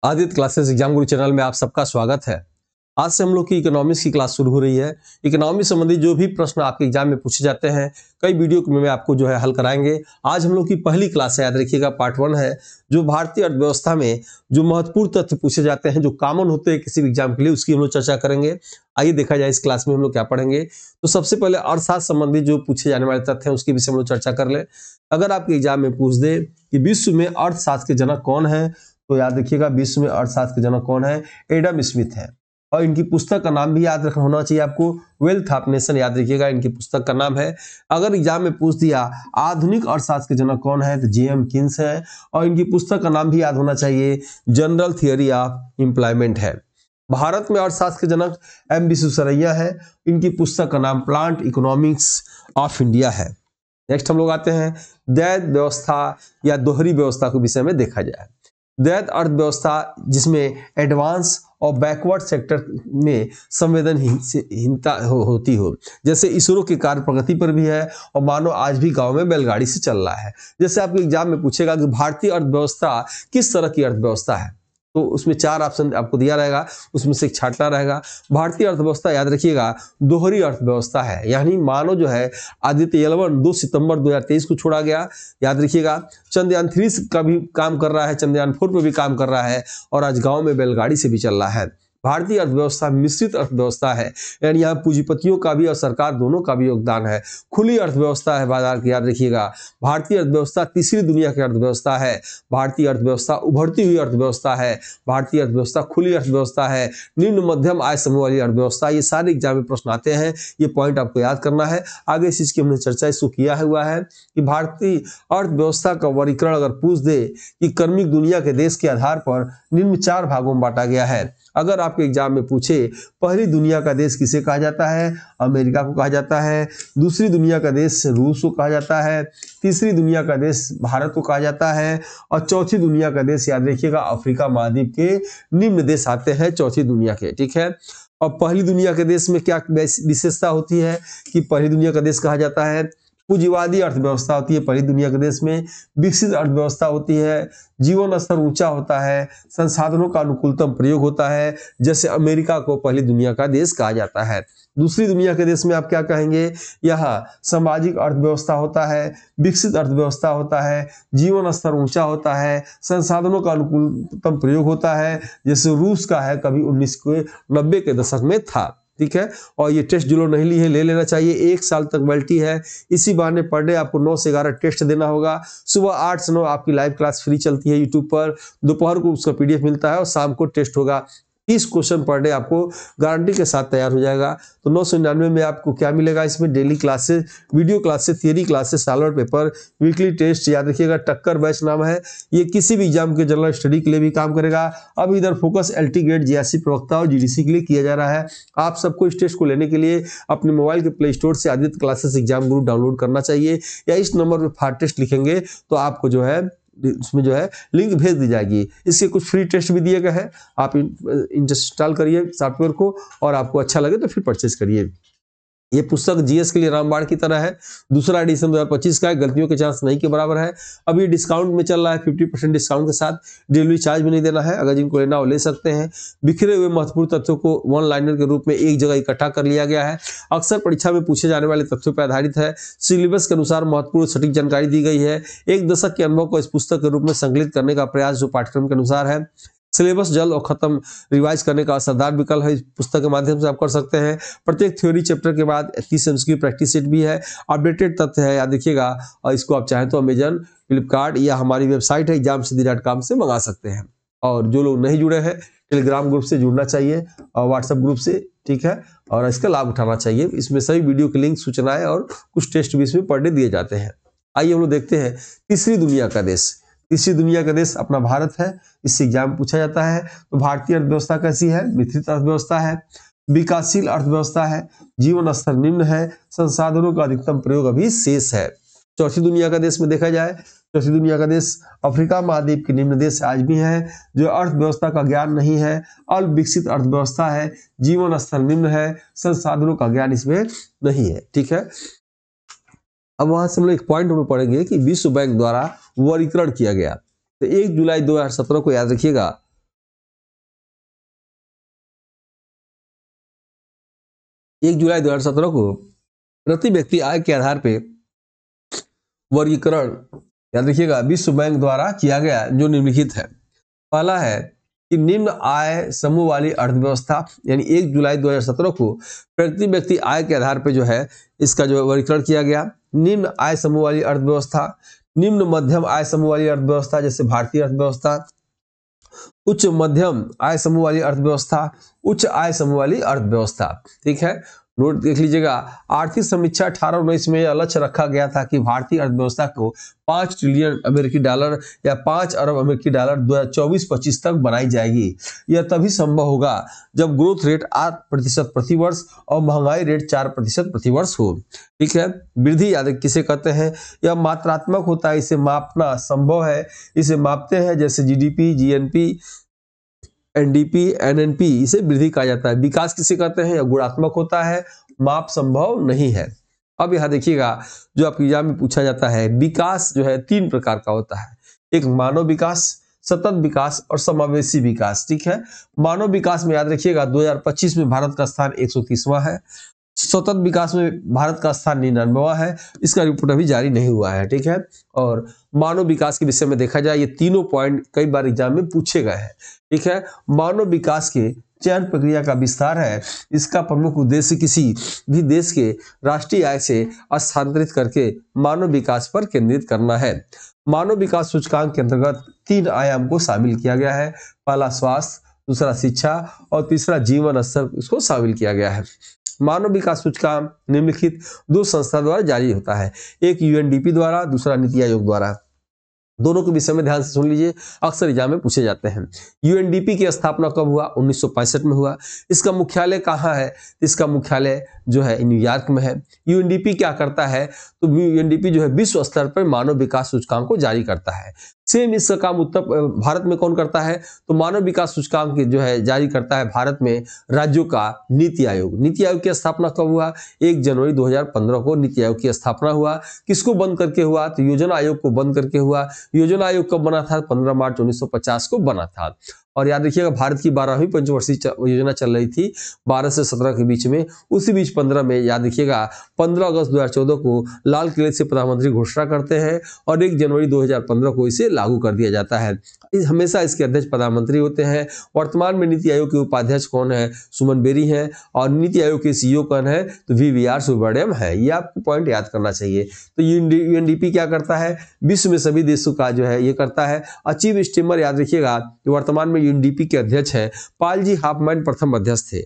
Aditya classes exam गुरु channel में आप सबका स्वागत है। आज से हम लोग की इकोनॉमिक्स की क्लास शुरू हो रही है। इकोनॉमिक्स संबंधी जो भी प्रश्न आपके एग्जाम में पूछे जाते हैं कई वीडियो में आपको जो है हल कराएंगे। आज हम लोग की पहली क्लास है, याद रखिएगा, पार्ट 1 है, जो भारतीय अर्थव्यवस्था में जो महत्वपूर्ण तथ्य पूछे जाते हैं, जो कॉमन होते हैं किसी भी एग्जाम के लिए, उसकी हम लोग चर्चा करेंगे। आइए देखा जाए इस क्लास में हम लोग क्या पढ़ेंगे। तो सबसे पहले अर्थशास्त्र संबंधी जो पूछे जाने वाले तथ्य हैं उसके विषय में हम लोग चर्चा कर लें। अगर आपके एग्जाम में पूछ दे कि विश्व में अर्थशास्त्र के जनक कौन है, तो याद रखिएगा विश्व में अर्थशास्त्र के जनक कौन है, एडम स्मिथ है। और इनकी पुस्तक का नाम भी याद रखना होना चाहिए आपको, वेल्थ ऑफ नेशन, याद रखिएगा इनकी पुस्तक का नाम है। अगर एग्जाम में पूछ दिया आधुनिक अर्थशास्त्र के जनक कौन है, तो जेएम किन्स है। और इनकी पुस्तक का नाम भी याद होना चाहिए, जनरल थियरी ऑफ एम्प्लॉयमेंट है। भारत में अर्थशास्त्र के जनक एम विश्वेश्वरैया है। इनकी पुस्तक का नाम प्लांट इकोनॉमिक्स ऑफ इंडिया है। नेक्स्ट हम लोग आते हैं द्वैध व्यवस्था या दोहरी व्यवस्था के विषय में देखा जाए। द्वैध अर्थव्यवस्था जिसमें एडवांस और बैकवर्ड सेक्टर में संवेदनहीनता होती हो, जैसे इसरो के कार्य प्रगति पर भी है और मानो आज भी गांव में बैलगाड़ी से चल रहा है। जैसे आपके एग्जाम में पूछेगा कि भारतीय अर्थव्यवस्था किस तरह की अर्थव्यवस्था है, तो उसमें 4 ऑप्शन आपको दिया रहेगा, उसमें से एक छांटना रहेगा। भारतीय अर्थव्यवस्था याद रखिएगा दोहरी अर्थव्यवस्था है, यानी मानो जो है आदित्य 11 2 सितंबर 2023 को छोड़ा गया, याद रखिएगा चंद्रयान 3 का भी काम कर रहा है, चंद्रयान 4 पर भी काम कर रहा है और आज गांव में बैलगाड़ी से भी चल रहा है। भारतीय अर्थव्यवस्था मिश्रित अर्थव्यवस्था है, यानी यहाँ पूंजीपतियों का भी और सरकार दोनों का भी योगदान है। खुली अर्थव्यवस्था है बाजार की, याद रखिएगा। भारतीय अर्थव्यवस्था तीसरी दुनिया की अर्थव्यवस्था है। भारतीय अर्थव्यवस्था उभरती हुई अर्थव्यवस्था है। भारतीय अर्थव्यवस्था खुली अर्थव्यवस्था है। निम्न मध्यम आय समूह वाली अर्थव्यवस्था। ये सारे एग्जाम में प्रश्न आते हैं, ये पॉइंट आपको याद करना है। आगे इस चीज की हमने चर्चा इसको किया हुआ है कि भारतीय अर्थव्यवस्था का वर्गीकरण अगर पूछ दे कि कर्मिक दुनिया के देश के आधार पर निम्न 4 भागों में बांटा गया है। अगर आपके एग्जाम में पूछे पहली दुनिया का देश किसे कहा जाता है, अमेरिका को कहा जाता है। दूसरी दुनिया का देश रूस को कहा जाता है। तीसरी दुनिया का देश भारत को कहा जाता है। और चौथी दुनिया का देश याद रखिएगा अफ्रीका महाद्वीप के निम्न देश आते हैं चौथी दुनिया के, ठीक है। और पहली दुनिया के देश में क्या विशेषता होती है कि पहली दुनिया का देश कहा जाता है, पूंजीवादी अर्थव्यवस्था होती है पहली दुनिया के देश में, विकसित अर्थव्यवस्था होती है, जीवन स्तर ऊंचा होता है, संसाधनों का अनुकूलतम प्रयोग होता है, जैसे अमेरिका को पहली दुनिया का देश कहा जाता है। दूसरी दुनिया के देश में आप क्या कहेंगे, यहाँ सामाजिक अर्थव्यवस्था होता है, विकसित अर्थव्यवस्था होता है, जीवन स्तर ऊंचा होता है, संसाधनों का अनुकूलतम प्रयोग होता है, जैसे रूस का है, कभी 1990 के दशक में था, ठीक है। और ये टेस्ट जो लोग नहीं ली है ले लेना चाहिए, 1 साल तक वैलिडिटी है। इसी बहाने पर डे आपको 9 से 11 टेस्ट देना होगा। सुबह 8 से 9 आपकी लाइव क्लास फ्री चलती है यूट्यूब पर, दोपहर को उसका पीडीएफ मिलता है और शाम को टेस्ट होगा। 30 क्वेश्चन पर डे आपको गारंटी के साथ तैयार हो जाएगा। तो 999 में आपको क्या मिलेगा, इसमें daily classes, video classes, theory classes, solved paper, weekly test, याद रखिएगा टक्कर बैच नाम है। ये किसी भी एग्जाम के जनरल स्टडी के लिए भी काम करेगा। अब इधर फोकस एलटी ग्रेड, जीआरसी प्रवक्ता और जीडीसी के लिए किया जा रहा है। आप सबको इस टेस्ट को लेने के लिए अपने मोबाइल के प्ले स्टोर से आदित्य क्लासेस एग्जाम गुरु डाउनलोड करना चाहिए, या इस नंबर पर फास्ट टेस्ट लिखेंगे तो आपको जो है उसमें जो है लिंक भेज दी जाएगी। इसके कुछ फ्री टेस्ट भी दिए गए हैं, आप इंस्टॉल करिए सॉफ्टवेयर को और आपको अच्छा लगे तो फिर परचेज करिए। ये पुस्तक जीएस के लिए रामबाण की तरह है। दूसरा एडिशन 2025 का है, गलतियों के चांस नहीं के बराबर है। अभी डिस्काउंट में चल रहा है, 50% डिस्काउंट के साथ, डिलीवरी चार्ज भी नहीं देना है। अगर जिनको लेना हो ले सकते हैं। बिखरे हुए महत्वपूर्ण तथ्यों को वन लाइनर के रूप में एक जगह इकट्ठा कर लिया गया है। अक्सर परीक्षा में पूछे जाने वाले तथ्यों पर आधारित है। सिलेबस के अनुसार महत्वपूर्ण सटीक जानकारी दी गई है। 1 दशक के अनुभव को इस पुस्तक के रूप में संकलित करने का प्रयास जो पाठ्यक्रम के अनुसार है। सिलेबस जल्द और खत्म रिवाइज करने का असरदार विकल्प है, इस पुस्तक के माध्यम से आप कर सकते हैं। प्रत्येक थ्योरी चैप्टर के बाद 30 एमसीक्यू की प्रैक्टिस सेट भी है। अपडेटेड तथ्य है, याद रखिएगा। और इसको आप चाहें तो अमेजन, फ्लिपकार्ट या हमारी वेबसाइट है examsiddhi.com से मंगा सकते हैं। और जो लोग नहीं जुड़े हैं, टेलीग्राम ग्रुप से जुड़ना चाहिए और व्हाट्सएप ग्रुप से, ठीक है, और इसका लाभ उठाना चाहिए। इसमें सभी वीडियो के लिंक, सूचनाएं और कुछ टेस्ट भी इसमें पर डे दिए जाते हैं। आइए हम लोग देखते हैं तीसरी दुनिया का देश। तीसरी दुनिया का देश अपना भारत है, इससे एग्जाम पूछा जाता है। तो भारतीय अर्थव्यवस्था कैसी है, विकसित अर्थव्यवस्था है, विकासशील अर्थव्यवस्था है, जीवन स्तर निम्न है, संसाधनों का अधिकतम प्रयोग अभी शेष है। चौथी दुनिया का देश में देखा जाए, चौथी दुनिया का देश अफ्रीका महाद्वीप के निम्न देश आज भी है, जो अर्थव्यवस्था का ज्ञान नहीं है, अल्प विकसित अर्थव्यवस्था है, जीवन स्तर निम्न है, संसाधनों का ज्ञान इसमें नहीं है, ठीक है। अब वहां से हम लोग एक पॉइंट हम पढ़ेंगे कि विश्व बैंक द्वारा वर्गीकरण किया गया। तो 1 जुलाई 2017 को याद रखिएगा 1 जुलाई 2017 को प्रति व्यक्ति आय के आधार पे वर्गीकरण याद रखिएगा विश्व बैंक द्वारा किया गया, जो निम्नलिखित है। पहला है कि निम्न आय समूह वाली अर्थव्यवस्था, यानी 1 जुलाई 2017 को प्रति व्यक्ति आय के आधार पे जो है इसका जो वर्गीकरण किया गया। निम्न आय समूह वाली अर्थव्यवस्था, निम्न मध्यम आय समूह वाली अर्थव्यवस्था जैसे भारतीय अर्थव्यवस्था, उच्च मध्यम आय समूह वाली अर्थव्यवस्था, उच्च आय समूह वाली अर्थव्यवस्था। ठीक है, नोट देख लीजिएगा। आर्थिक समीक्षा 18-19 में यह लक्ष्य रखा गया था कि भारतीय अर्थव्यवस्था को 5 ट्रिलियन अमेरिकी डॉलर या 5 अरब अमेरिकी डॉलर 2024-25 तक बनाई जाएगी। यह तभी संभव होगा जब ग्रोथ रेट 8% प्रति वर्ष और महंगाई रेट 4% प्रति वर्ष हो। ठीक है, वृद्धि याद किसे कहते हैं? यह मात्रात्मक होता है, इसे मापना संभव है। इसे मापते हैं जैसे जीडीपी, जीएनपी, एनडीपी, एनएनपी, इसे वृद्धि कहा जाता है। विकास किसे कहते हैं? यह गुणात्मक होता है, माप संभव नहीं है। अब यहां देखिएगा, जो आपके एग्जाम में पूछा जाता है, विकास जो है 3 प्रकार का होता है। एक मानव विकास, सतत विकास और समावेशी विकास। ठीक है, मानव विकास में याद रखिएगा 2025 में भारत का स्थान 130वां है। सतत विकास में भारत का स्थान 99वां है। इसका रिपोर्ट अभी जारी नहीं हुआ है। ठीक है, और मानव विकास के विषय में देखा जाए, ये तीनों पॉइंट कई बार एग्जाम में पूछे गए हैं। ठीक है, मानव विकास के चयन प्रक्रिया का विस्तार है। इसका प्रमुख उद्देश्य किसी भी देश के राष्ट्रीय आय से स्थानांतरित करके मानव विकास पर केंद्रित करना है। मानव विकास सूचकांक के अंतर्गत 3 आयाम को शामिल किया गया है। पहला स्वास्थ्य, दूसरा शिक्षा और तीसरा जीवन स्तर, इसको शामिल किया गया है। मानव विकास सूचकांक निम्नलिखित 2 संस्था द्वारा जारी होता है, एक यूएनडीपी द्वारा, दूसरा नीति आयोग द्वारा। दोनों के विषय में ध्यान से सुन लीजिए, अक्सर एग्जाम में पूछे जाते हैं। यूएनडीपी की स्थापना कब हुआ? 1965 में हुआ। इसका मुख्यालय कहाँ है? इसका मुख्यालय जो है न्यूयॉर्क में है। यूएनडीपी क्या करता है? तो यूएनडीपी जो है विश्व स्तर पर मानव विकास सूचकांक को जारी करता है। सेम इसका काम उत्तर भारत में कौन करता है? तो मानव विकास सूचकांक जो है जारी करता है भारत में राज्यों का नीति आयोग। नीति आयोग की स्थापना कब हुआ? 1 जनवरी 2015 को नीति आयोग की स्थापना हुआ। किसको बंद करके हुआ? तो योजना आयोग को बंद करके हुआ। योजना आयोग कब बना था? 15 मार्च 1950 को बना था। और याद रखिएगा, भारत की 12वीं पंचवर्षीय योजना चल रही थी 12 से 17 के बीच में। उसी बीच 15 में याद रखिएगा 15 अगस्त 2014 को लाल किले से प्रधानमंत्री घोषणा करते हैं और 1 जनवरी 2015 को इसे लागू कर दिया जाता है। हमेशा इसके अध्यक्ष प्रधानमंत्री होते हैं। वर्तमान में नीति आयोग के उपाध्यक्ष कौन है? सुमन बेरी हैं। और नीति आयोग के सीईओ कौन है? तो वीवीआर सुब्रमण्यम है। ये आपको पॉइंट याद करना चाहिए। तो यूएनडीपी क्या करता है? विश्व में सभी देशों का जो है ये करता है। चीफ स्टीमर याद रखिएगा, वर्तमान में यूएनडीपी के अध्यक्ष हैं पाल जी हाफमैन, प्रथम अध्यक्ष थे।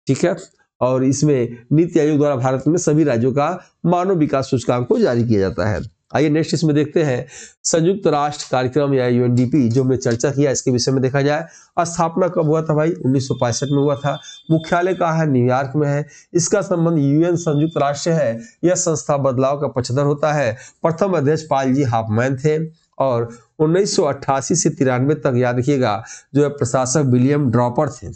ठीक है, और इसमें नीति आयोग द्वारा भारत में सभी राज्यों का मानव विकास सूचकांक को जारी किया जाता है। आइए नेक्स्ट इसमें देखते हैं, संयुक्त राष्ट्र कार्यक्रम या यूएनडीपी जो हमने चर्चा किया, इसके विषय में देखा जाए। स्थापना कब हुआ था भाई? 1965 में हुआ था। मुख्यालय कहाँ है? न्यूयॉर्क में है। इसका संबंध यूएन संयुक्त राष्ट्र है। यह संस्था बदलाव का पक्षधर होता है। प्रथम अध्यक्ष पाल जी हाफमैन थे और 1988 से 93 तक याद रखिएगा जो है प्रशासक विलियम ड्रॉपर थे।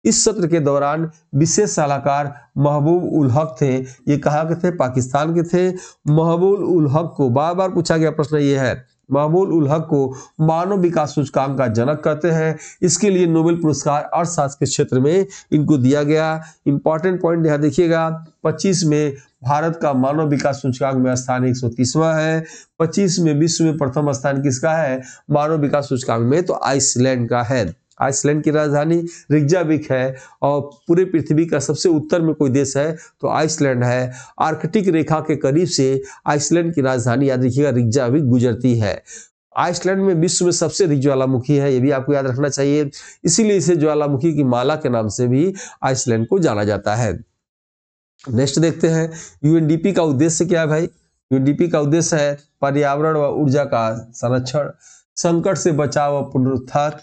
इस सत्र के दौरान विशेष सलाहकार महबूब उल हक थे। ये कहाँ के थे? पाकिस्तान के थे। महबूब उल हक को बार बार पूछा गया प्रश्न ये है, महबूब उल हक को मानव विकास सूचकांक का जनक कहते हैं। इसके लिए नोबेल पुरस्कार अर्थशास्त्र के क्षेत्र में इनको दिया गया। इंपॉर्टेंट पॉइंट यहाँ देखिएगा, 25 में भारत का मानव विकास सूचकांक में स्थान 130वां है। 25 में विश्व में प्रथम स्थान किसका है मानव विकास सूचकांक में? तो आइसलैंड का है। आइसलैंड की राजधानी रिकजाविक है और पूरे पृथ्वी का सबसे उत्तर में कोई देश है तो आइसलैंड है। आर्कटिक रेखा के करीब से आइसलैंड की राजधानी याद रखिएगा रिकजाविक गुजरती है। आइसलैंड में विश्व में सबसे अधिक ज्वालामुखी है, ये भी आपको याद रखना चाहिए। इसीलिए इसे ज्वालामुखी की माला के नाम से भी आइसलैंड को जाना जाता है। नेक्स्ट देखते हैं, यूएनडीपी का उद्देश्य क्या है भाई? यूएनडीपी का उद्देश्य है पर्यावरण व ऊर्जा का संरक्षण, संकट से बचाव व पुनरुद्धार,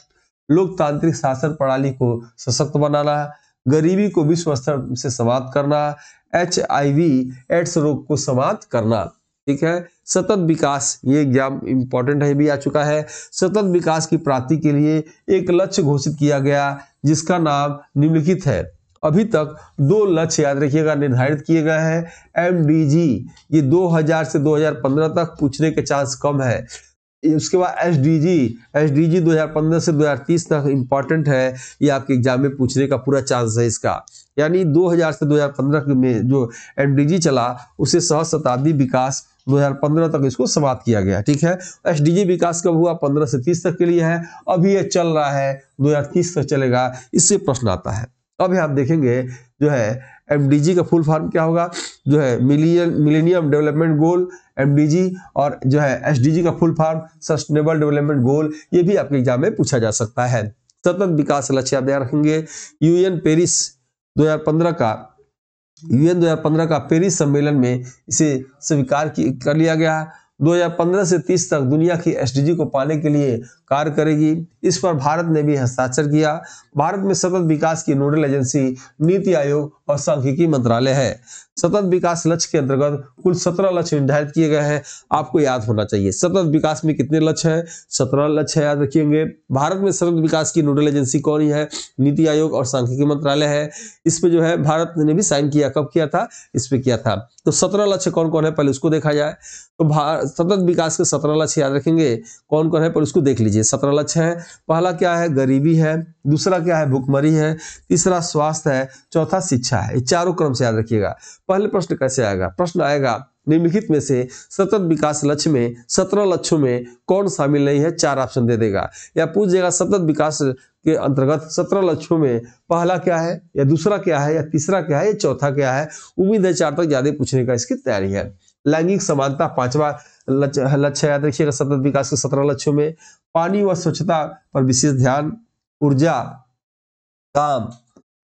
लोकतांत्रिक शासन प्रणाली को सशक्त बनाना, गरीबी को विश्व स्तर से समाप्त करना, एचआईवी एड्स रोग को समाप्त करना। ठीक है, सतत विकास, ये एग्जाम इंपॉर्टेंट है, भी आ चुका है। सतत विकास की प्राप्ति के लिए एक लक्ष्य घोषित किया गया जिसका नाम निम्नलिखित है। अभी तक 2 लक्ष्य याद रखिएगा निर्धारित किए गए हैं एमडीजी। ये 2000 से 2015 तक पूछने के चांस कम है। उसके बाद एसडीजी 2015 से 2030 तक इंपॉर्टेंट है, ये आपके एग्जाम में पूछने का पूरा चांस है इसका। यानी 2000 से 2015 में जो एमडीजी चला उसे सहस्त्राब्दी विकास 2015 तक इसको समाप्त किया गया। ठीक है, एसडीजी विकास कब हुआ? 15 से 30 तक के लिए है, अभी ये चल रहा है, 2030 तक चलेगा। इससे प्रश्न आता है। अब आप देखेंगे जो है एमडीजी का फुल फॉर्म क्या होगा, जो है मिलेनियम डेवलपमेंट गोल एमडीजी, और जो है एसडीजी का full form sustainable development goal, ये भी आपके एग्जाम में पूछा जा सकता है। सतत विकास लक्ष्य आप ध्यान रखेंगे। यूएन 2015 का पेरिस सम्मेलन में इसे स्वीकार कर लिया गया। 2015 से 30 तक दुनिया की एसडीजी को पाने के लिए कार्य करेगी। इस पर भारत ने भी हस्ताक्षर किया। भारत में सतत विकास की नोडल एजेंसी नीति आयोग और सांख्यिकी मंत्रालय है। सतत विकास लक्ष्य के अंतर्गत कुल 17 लक्ष्य निर्धारित किए गए हैं, आपको याद होना चाहिए। सतत विकास में कितने लक्ष्य हैं? 17 लक्ष्य है, याद रखिएंगे। भारत में सतत विकास की नोडल एजेंसी कौन है? नीति आयोग और सांख्यिकी मंत्रालय है। इस पे जो है भारत ने भी साइन किया। कब किया था? इस पे किया था। तो 17 लक्ष्य कौन कौन है, पहले उसको देखा जाए। तो सतत विकास के 17 लक्ष्य याद रखेंगे, कौन कौन है पर उसको देख लीजिए। 17 लक्ष्य है। पहला क्या है? गरीबी है। दूसरा क्या है? भुखमरी है। तीसरा स्वास्थ्य है। चौथा शिक्षा है। ये चारों क्रम से याद रखिएगा। पहले प्रश्न कैसे आएगा? प्रश्न आएगा निम्नलिखित में से सतत विकास लक्ष्य में 17 लक्ष्यों में कौन शामिल नहीं है? 4 ऑप्शन दे देगा, या पूछ देगा सतत विकास के अंतर्गत 17 लक्ष्यों में पहला क्या है, या दूसरा क्या है, या तीसरा क्या है, या चौथा क्या है। उम्मीद है 4 तक ज्यादा पूछने का इसकी तैयारी है। लैंगिक समानता 5वां लक्ष्य याद रखिएगा सतत विकास के 17 लक्ष्यों में। पानी व स्वच्छता पर विशेष ध्यान। ऊर्जा, काम,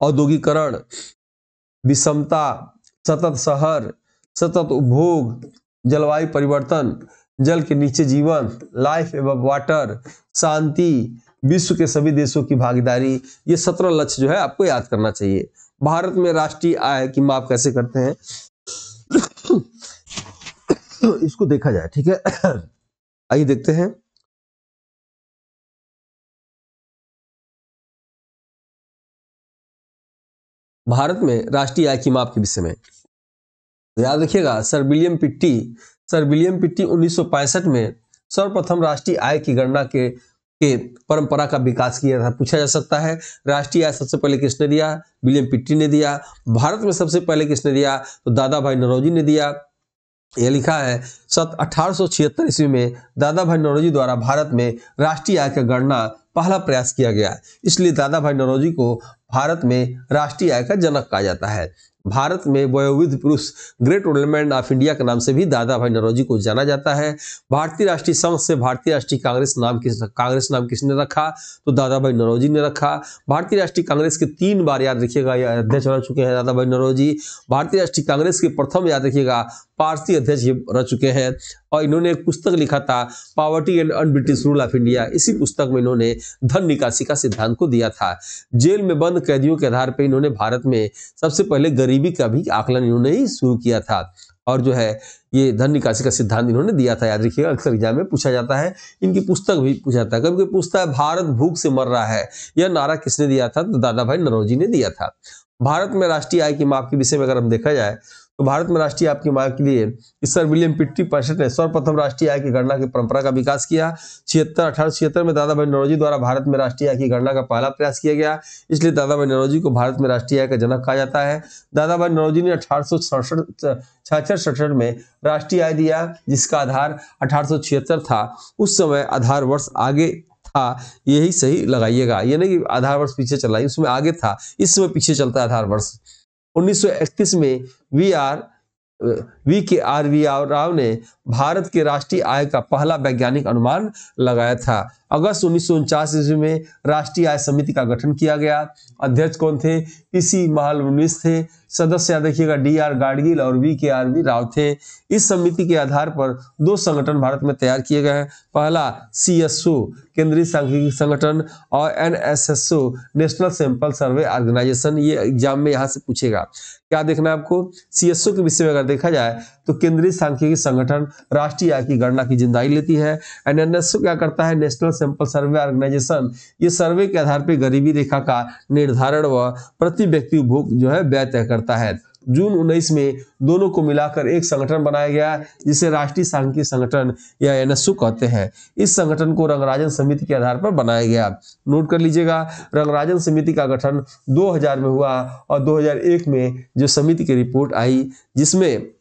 औद्योगिकरण, विषमता, सतत शहर, सतत उपभोग, जलवायु परिवर्तन, जल के नीचे जीवन, लाइफ एवं वाटर, शांति, विश्व के सभी देशों की भागीदारी। ये 17 लक्ष्य जो है आपको याद करना चाहिए। भारत में राष्ट्रीय आय की माप कैसे करते हैं इसको देखा जाए। ठीक है, आइए देखते हैं। भारत में राष्ट्रीय आय की माप के विषय में याद रखिएगा सर विलियम पिट्टी 1965 में सर्वप्रथम राष्ट्रीय आय की गणना के परंपरा का विकास किया था। पूछा जा सकता है राष्ट्रीय आय सबसे पहले किसने दिया? विलियम पिट्टी ने दिया। भारत में सबसे पहले किसने दिया? तो दादा भाई नौरोजी ने दिया। यह लिखा है 1876 ईस्वी में दादा भाई नौरोजी द्वारा भारत में राष्ट्रीय आय की गणना पहला प्रयास किया गया। इसलिए दादा भाई नौरोजी को भारत में राष्ट्रीय आय का जनक कहा जाता है। भारत में वयोवृद्ध पुरुष ग्रेट ओल्ड ऑफ इंडिया के नाम से भी दादा भाई नौरोजी को जाना जाता है। भारतीय राष्ट्रीय संघ से भारतीय राष्ट्रीय कांग्रेस नाम किसने रखा? तो दादा भाई नौरोजी ने रखा। भारतीय राष्ट्रीय कांग्रेस के 3 बार याद रखिएगा ये अध्यक्ष रह चुके हैं दादा भाई नौरोजी। भारतीय राष्ट्रीय कांग्रेस के प्रथम याद रखिएगा पारसी अध्यक्ष रह चुके हैं। और इन्होंने एक पुस्तक लिखा था poverty and un-British rule of India. इसी पुस्तक में इन्होंने धन निकासी का सिद्धांत को दिया था। जेल में बंद कैदियों के आधार पर इन्होंने भारत में सबसे पहले गरीबी का भी आकलन इन्होंने ही शुरू किया था। और जो है ये धन निकासी का सिद्धांत इन्होंने दिया था। याद रखिएगा अक्सर एग्जाम में पूछा जाता है। इनकी पुस्तक भी पूछा जाता है। कभी कभी पूछता है भारत भूख से मर रहा है, यह नारा किसने दिया था? तो दादा भाई नौरोजी ने दिया था। भारत में राष्ट्रीय आय की माप के विषय में अगर हम देखा जाए तो भारत में राष्ट्रीय आय की माप के लिए सर विलियम पिट्टी 65 ने सर्वप्रथम राष्ट्रीय आय की गणना की परंपरा का विकास किया। 1876 में दादा भाई नौरोजी द्वारा भारत में राष्ट्रीय आय की गणना का पहला प्रयास किया गया। इसलिए दादा भाई नौरोजी को भारत में राष्ट्रीय आय का जनक कहा जाता है। दादा भाई नौरोजी ने 1866 में राष्ट्रीय आय दिया, जिसका आधार 1876 था। उस समय आधार वर्ष आगे था, यही सही लगाइएगा, ये नहीं कि आधार वर्ष पीछे चला, उसमें आगे था, इस समय पीछे चलता है आधार वर्ष। 1931 में वी के आर राव ने भारत के राष्ट्रीय आय का पहला वैज्ञानिक अनुमान लगाया था। अगस्त 1949 ईस्वी में राष्ट्रीय आय समिति का गठन किया गया। अध्यक्ष कौन थे? पीसी महालनोबिस थे। सदस्य याद रखिएगा डी.आर. गाडगिल और वी.के.आर.वी. राव थे। इस समिति के आधार पर 2 संगठन भारत में तैयार किए गए हैं। पहला CSO केंद्रीय सांख्यिकी संगठन और NSSO national sample survey organisation. ये एग्जाम में यहाँ से पूछेगा। क्या देखना है आपको? CSO के विषय में अगर देखा जाए तो केंद्रीय सांख्यिकी संगठन राष्ट्रीय आय की गणना की जिम्मेदारी लेती है। NSSO क्या करता है? National sample survey organisation. ये सर्वे के आधार पर गरीबी रेखा का निर्धारण व प्रति व्यक्ति उपभोग जो है व्यय तय करता है। जून 19 में दोनों को मिलाकर एक संगठन बनाया गया जिसे राष्ट्रीय सांख्यिकी संगठन या एनएसयू कहते हैं। इस संगठन को रंगराजन समिति के आधार पर बनाया गया। नोट कर लीजिएगा, रंगराजन समिति का गठन 2000 में हुआ और 2001 में जो समिति की रिपोर्ट आई जिसमें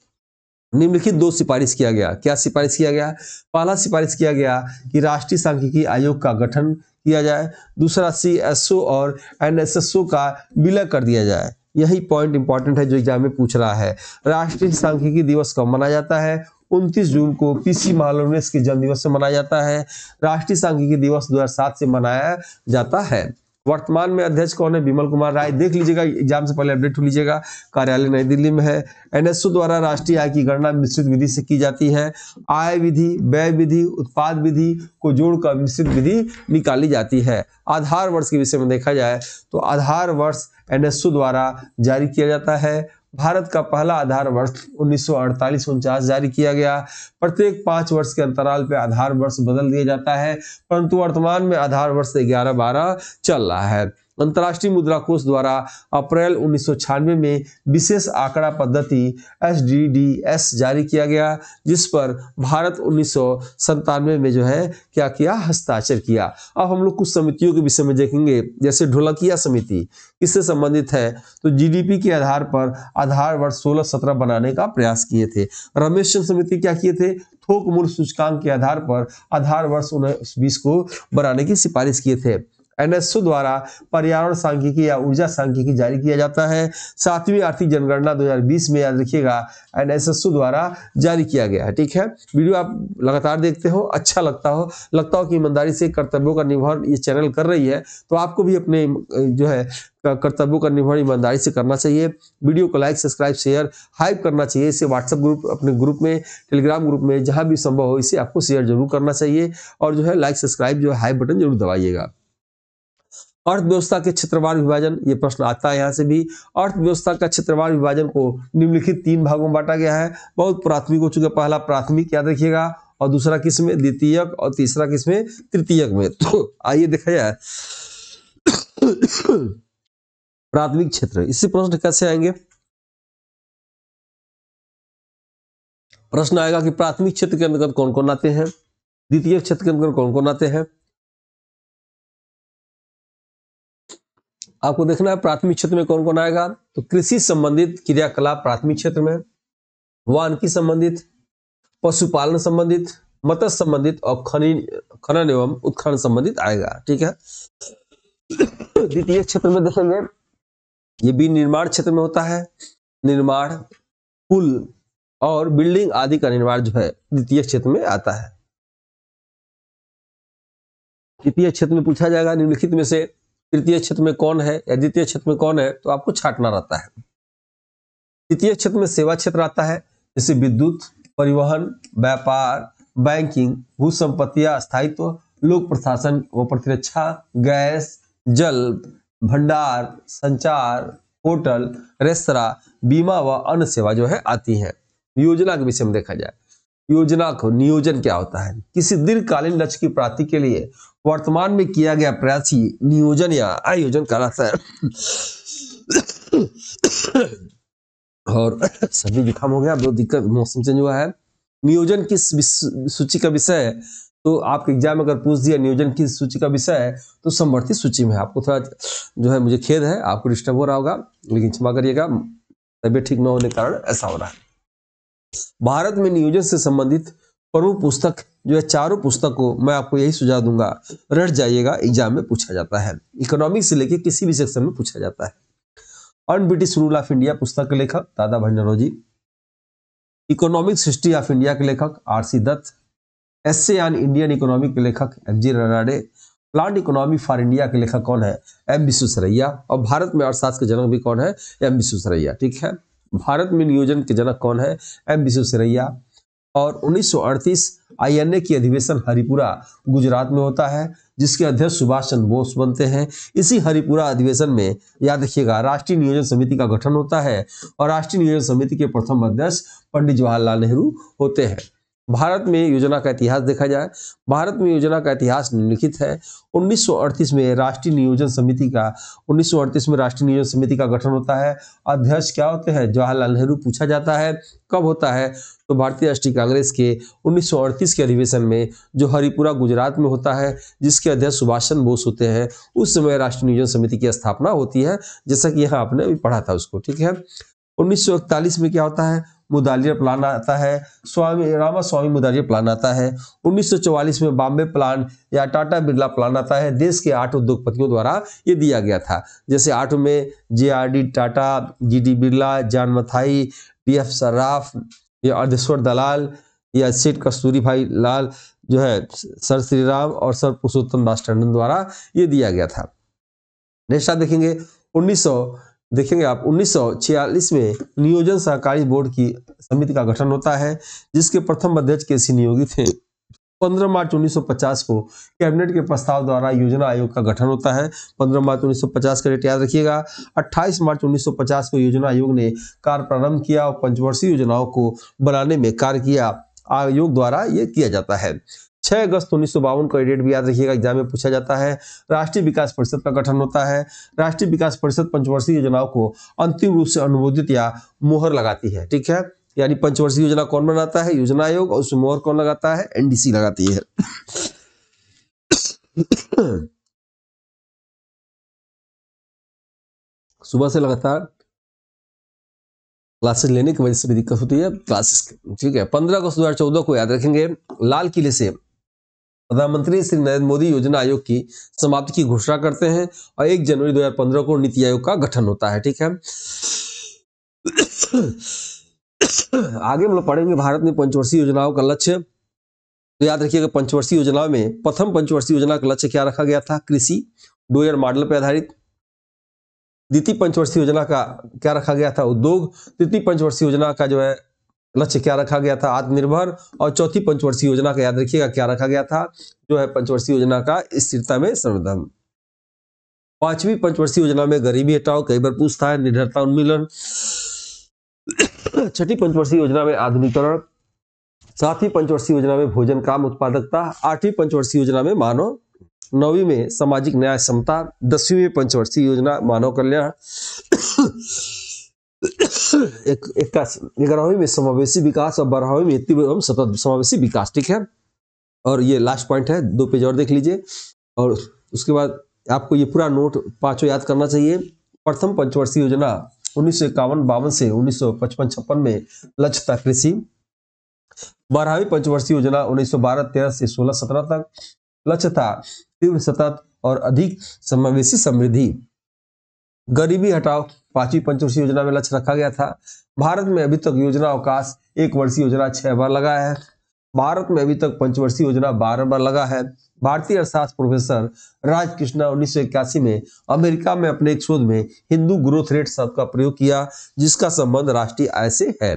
निम्नलिखित 2 सिफारिश किया गया। क्या सिफारिश किया गया? पहला सिफारिश किया गया कि राष्ट्रीय सांख्यिकी आयोग का गठन किया जाए, दूसरा सीएसओ और एनएसएसओ का विलय कर दिया जाए। यही पॉइंट इंपॉर्टेंट है जो एग्जाम में पूछ रहा है। राष्ट्रीय सांख्यिकी दिवस कब मनाया जाता है? 29 जून को पीसी महालनोबिस के जन्म दिवस से मनाया जाता है। राष्ट्रीय सांख्यिकी दिवस 2007 से मनाया जाता है। वर्तमान में अध्यक्ष कौन है? विमल कुमार राय। देख लीजिएगा, एग्जाम से पहले अपडेट हो लीजिएगा। कार्यालय नई दिल्ली में है। एनएसयू द्वारा राष्ट्रीय आय की गणना मिश्रित विधि से की जाती है। आय विधि, व्यय विधि, उत्पाद विधि को जोड़कर मिश्रित विधि निकाली जाती है। आधार वर्ष के विषय में देखा जाए तो आधार वर्ष एनएसयू द्वारा जारी किया जाता है। भारत का पहला आधार वर्ष 1948-49 जारी किया गया। प्रत्येक 5 वर्ष के अंतराल पे आधार वर्ष बदल दिया जाता है, परंतु वर्तमान में आधार वर्ष 11-12 चल रहा है। अंतर्राष्ट्रीय मुद्रा कोष द्वारा अप्रैल 1996 में विशेष आंकड़ा पद्धति SDDS जारी किया गया, जिस पर भारत 1997 में जो है क्या किया? हस्ताक्षर किया। अब हम लोग कुछ समितियों के विषय में देखेंगे, जैसे ढोलकिया समिति किससे संबंधित है? तो जीडीपी के आधार पर आधार वर्ष 16-17 बनाने का प्रयास किए थे। रमेश चंद्र समिति क्या किए थे? थोक मूल्य सूचकांक के आधार पर आधार वर्ष 19-20 को बनाने की सिफारिश किए थे। एनएसयू द्वारा पर्यावरण सांख्यिकी या ऊर्जा सांख्यिकी जारी किया जाता है। 7वीं आर्थिक जनगणना 2020 में, याद रखिएगा, एनएसयू द्वारा जारी किया गया है। ठीक है, वीडियो आप लगातार देखते हो, अच्छा लगता हो कि ईमानदारी से कर्तव्यों का निर्वहन ये चैनल कर रही है, तो आपको भी अपने जो है कर्तव्यों का निर्वहन ईमानदारी से करना चाहिए। वीडियो को लाइक, सब्सक्राइब, शेयर, हाइप करना चाहिए। इसे व्हाट्सएप ग्रुप, अपने ग्रुप में, टेलीग्राम ग्रुप में, जहां भी संभव हो इसे आपको शेयर जरूर करना चाहिए। और जो है लाइक, सब्सक्राइब, जो है हाइप बटन जरूर दबाइएगा। अर्थव्यवस्था के क्षेत्रवार विभाजन, ये प्रश्न आता है यहाँ से भी। अर्थव्यवस्था का क्षेत्रवार विभाजन को निम्नलिखित 3 भागों में बांटा गया है। बहुत प्राथमिक हो चुका है। पहला प्राथमिक, याद रखिएगा, और दूसरा किसमें? द्वितीयक, और तीसरा किसमें? तृतीयक में। तो आइए देखा जाए प्राथमिक क्षेत्र, इससे प्रश्न कैसे आएंगे? प्रश्न आएगा कि प्राथमिक क्षेत्र के अंतर्गत कौन कौन आते हैं, द्वितीय क्षेत्र के अंतर्गत कौन कौन आते हैं। आपको देखना है प्राथमिक क्षेत्र में कौन कौन आएगा। तो कृषि संबंधित क्रियाकलाप प्राथमिक क्षेत्र में, वानिकी संबंधित, पशुपालन संबंधित, मत्स्य संबंधित और खनन एवं उत्खनन संबंधित आएगा। ठीक है। द्वितीय क्षेत्र में देखेंगे, ये भी निर्माण क्षेत्र में होता है। निर्माण, पुल और बिल्डिंग आदि का निर्माण जो है द्वितीय क्षेत्र में आता है। द्वितीय क्षेत्र में पूछा जाएगा निम्नलिखित में से तृतीय क्षेत्र में कौन है या द्वितीय क्षेत्र में कौन है, तो आपको छांटना रहता है। द्वितीय क्षेत्र में सेवा क्षेत्र आता है, जैसे विद्युत, परिवहन, व्यापार, बैंकिंग, भू संपत्तियां, स्थायित्व, लोक प्रशासन व प्रतिरक्षा, गैस, जल, भंडार, संचार, होटल, रेस्तरां, बीमा व अन्य सेवा जो है आती है। योजना के विषय में देखा जाए, योजना को नियोजन क्या होता है? किसी दीर्घकालीन लक्ष्य की प्राप्ति के लिए वर्तमान में किया गया प्रयास ही नियोजन या आयोजन कहलाता है। और सर्दी जुकाम हो गया, बहुत दिक्कत, मौसम चेंज हुआ है। नियोजन किस सूची का विषय है? तो आपके एग्जाम में अगर पूछ दिया नियोजन किस सूची का विषय है, तो समवर्ती सूची में। आपको थोड़ा जो है, मुझे खेद है, आपको डिस्टर्ब हो रहा होगा, लेकिन क्षमा करिएगा, तबीयत ठीक न होने के कारण ऐसा हो रहा है। भारत में नियोजन से संबंधित प्रमुख पुस्तक जो है, चारों पुस्तक को मैं आपको यही सुझाव दूंगा, रट जाइएगा, एग्जाम में पूछा जाता है। इकोनॉमिक्स से लेके किसी भी सेक्शन में पूछा जाता है। Un British rule of India पुस्तक के लेखक Dadabhai Naoroji. Economics history of India के लेखक RC Dutt. Essay on Indian economy के लेखक FG Ranade. Planned economy for India के लेखक कौन है? M विश्वेश्वरैया। और भारत में अर्थशास्त्र के जनक भी कौन है? M विश्वेश्वरैया। ठीक है, भारत में नियोजन के जनक कौन है? M विश्वेश्वरैया। और 1938 INA की अधिवेशन हरिपुरा गुजरात में होता है, जिसके अध्यक्ष सुभाष चंद्र बोस बनते हैं। इसी हरिपुरा अधिवेशन में, याद रखिएगा, राष्ट्रीय नियोजन समिति का गठन होता है और राष्ट्रीय नियोजन समिति के प्रथम अध्यक्ष पंडित जवाहरलाल नेहरू होते हैं। भारत में योजना का इतिहास देखा जाए, भारत में योजना का इतिहास निम्नलिखित है। 1938 में राष्ट्रीय नियोजन समिति का 1938 में राष्ट्रीय नियोजन समिति का गठन होता है। अध्यक्ष क्या होते हैं? जवाहरलाल नेहरू पूछा जाता है। कब होता है? तो भारतीय राष्ट्रीय कांग्रेस के 1938 के अधिवेशन में, जो हरिपुरा गुजरात में होता है, जिसके अध्यक्ष सुभाष चंद्र बोस होते हैं। उस समय राष्ट्रीय नियोजन समिति की स्थापना होती है, जैसा कि यहाँ आपने अभी पढ़ा था उसको। ठीक है। 1941 में क्या होता है? मुदालियर प्लान आता है, रामास्वामी मुदालियर प्लान आता है। 1944 में बॉम्बे प्लान या टाटा बिरला प्लान आता है। देश के 8 उद्योगपतियों द्वारा ये दिया गया था, जैसे 8 में JRD Tata, GD Birla, John Mathai, DF Sarraf या अर्धेश्वर दलाल या सेठ कस्तूरी भाई लाल, जो है सर श्रीराम और सर पुरुषोत्तम दास टंडन द्वारा ये दिया गया था। नेक्स्ट आप देखेंगे 1946 में नियोजन सहकारी बोर्ड की समिति का गठन होता है, जिसके प्रथम अध्यक्ष केसी नियोगी थे। 15 मार्च 1950 को कैबिनेट के प्रस्ताव द्वारा योजना आयोग का गठन होता है। 15 मार्च 1950 का डेट याद रखिएगा। 28 मार्च 1950 को योजना आयोग ने कार्य प्रारंभ किया और पंचवर्षीय योजनाओं को बनाने में कार्य किया। आयोग द्वारा ये किया जाता है। 6 अगस्त 1952 का डेट भी याद रखिएगा, एग्जाम में पूछा जाता है। राष्ट्रीय विकास परिषद का गठन होता है। राष्ट्रीय विकास परिषद पंचवर्षीय योजनाओं को अंतिम रूप से अनुमोदित या मोहर लगाती है। ठीक है, यानी पंचवर्षीय योजना कौन बनाता है? योजना आयोग। और उसमें मोहर कौन लगाता है? NDC लगाती है। सुबह से लगातार क्लासेस लेने की वजह से भी दिक्कत होती है क्लासेस। ठीक है। 15 अगस्त 2014 को याद रखेंगे, लाल किले से प्रधानमंत्री श्री नरेंद्र मोदी योजना आयोग की समाप्ति की घोषणा करते हैं और 1 जनवरी 2015 को नीति आयोग का गठन होता है। ठीक है। आगे हम लोग पढ़ेंगे भारत में पंचवर्षीय योजनाओं का लक्ष्य। तो याद रखिएगा, पंचवर्षीय योजना में प्रथम पंचवर्षीय योजना का लक्ष्य क्या रखा गया था? कृषि, डोयर मॉडल पर आधारित। द्वितीय पंचवर्षीय योजना का क्या रखा गया था? उद्योग। तृतीय पंचवर्षीय योजना का जो है लक्ष्य क्या रखा गया था? आत्मनिर्भर। और चौथी पंचवर्षीय योजना का याद रखिएगा क्या रखा गया था? जो है पंचवर्षीय योजना का स्थिरता में संवर्धन। 5वीं पंचवर्षीय योजना में गरीबी हटाओ, कई बार पूछता है, निर्धनता उन्मूलन। 6ठी पंचवर्षीय योजना में आधुनिकीकरण। 7वीं पंचवर्षीय योजना में भोजन काम उत्पादकता। 8वीं पंचवर्षीय योजना में मानव। 9वीं में सामाजिक न्याय समता। 10वीं में पंचवर्षीय योजना मानव कल्याण। 11वीं में समावेशी विकास और 12वीं में तीव्र एवं सतत समावेशी विकास। ठीक है। और ये लास्ट पॉइंट है, 2 पेज और देख लीजिए। और उसके बाद आपको ये पूरा नोट 5 याद करना चाहिए। प्रथम पंचवर्षीय योजना 1951-52 से 1955-56 में लक्ष्य था कृषि। 12वीं पंचवर्षीय योजना 1912-13 से 16-17 तक लक्ष्य था तीव्र सतत और अधिक समावेशी समृद्धि। गरीबी हटाओ 5वीं पंचवर्षीय योजना में लक्ष्य रखा गया था। भारत में अभी तक योजना अवकाश 1 वर्षीय योजना 6 बार लगा है। भारत में अभी तक पंचवर्षीय योजना 12 बार लगा है। भारतीय अर्थशास्त्र प्रोफेसर राजकृष्णा 1981 में अमेरिका में अपने एक शोध में हिंदू ग्रोथ रेट शब्द का प्रयोग किया, जिसका संबंध राष्ट्रीय आय से है।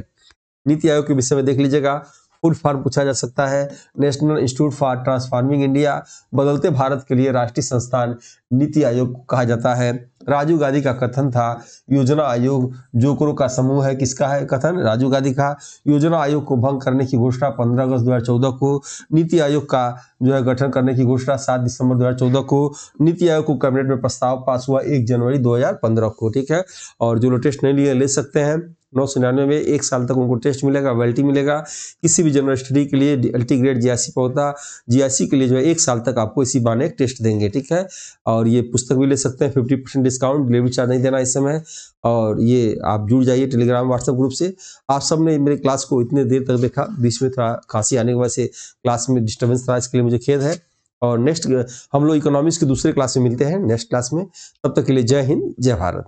नीति आयोग के विषय में देख लीजिएगा, फुल फॉर्म पूछा जा सकता है। National institute for transforming India, बदलते भारत के लिए राष्ट्रीय संस्थान नीति आयोग को कहा जाता है। राजीव गांधी का कथन था, योजना आयोग जोकरों का समूह है। किसका है कथन? राजीव गांधी का। योजना आयोग को भंग करने की घोषणा 15 अगस्त 2014 को। नीति आयोग का जो है गठन करने की घोषणा 7 दिसंबर 2014 को। नीति आयोग को कैबिनेट में प्रस्ताव पास हुआ 1 जनवरी 2015 को। ठीक है। और जो लोग टेस्ट नहीं लिए ले सकते हैं, 999 में 1 साल तक उनको टेस्ट मिलेगा, वेल्टी मिलेगा। किसी भी जनरल स्टडी के लिए LT ग्रेड GIC पर होता, GIC के लिए जो है 1 साल तक आपको इसी बहाने एक टेस्ट देंगे। ठीक है। और ये पुस्तक भी ले सकते हैं, 50% डिस्काउंट, डिलीवरी चार्ज नहीं देना इस समय। और ये आप जुड़ जाइए टेलीग्राम व्हाट्सएप ग्रुप से। आप सब ने मेरे क्लास को इतने देर तक देखा, बीच में थोड़ा खांसी आने की वजह से क्लास में डिस्टर्बेंस था, इसके लिए मुझे खेद है। और नेक्स्ट हम लोग इकोनॉमिक्स के दूसरे क्लास में मिलते हैं नेक्स्ट क्लास में। तब तक के लिए जय हिंद, जय भारत।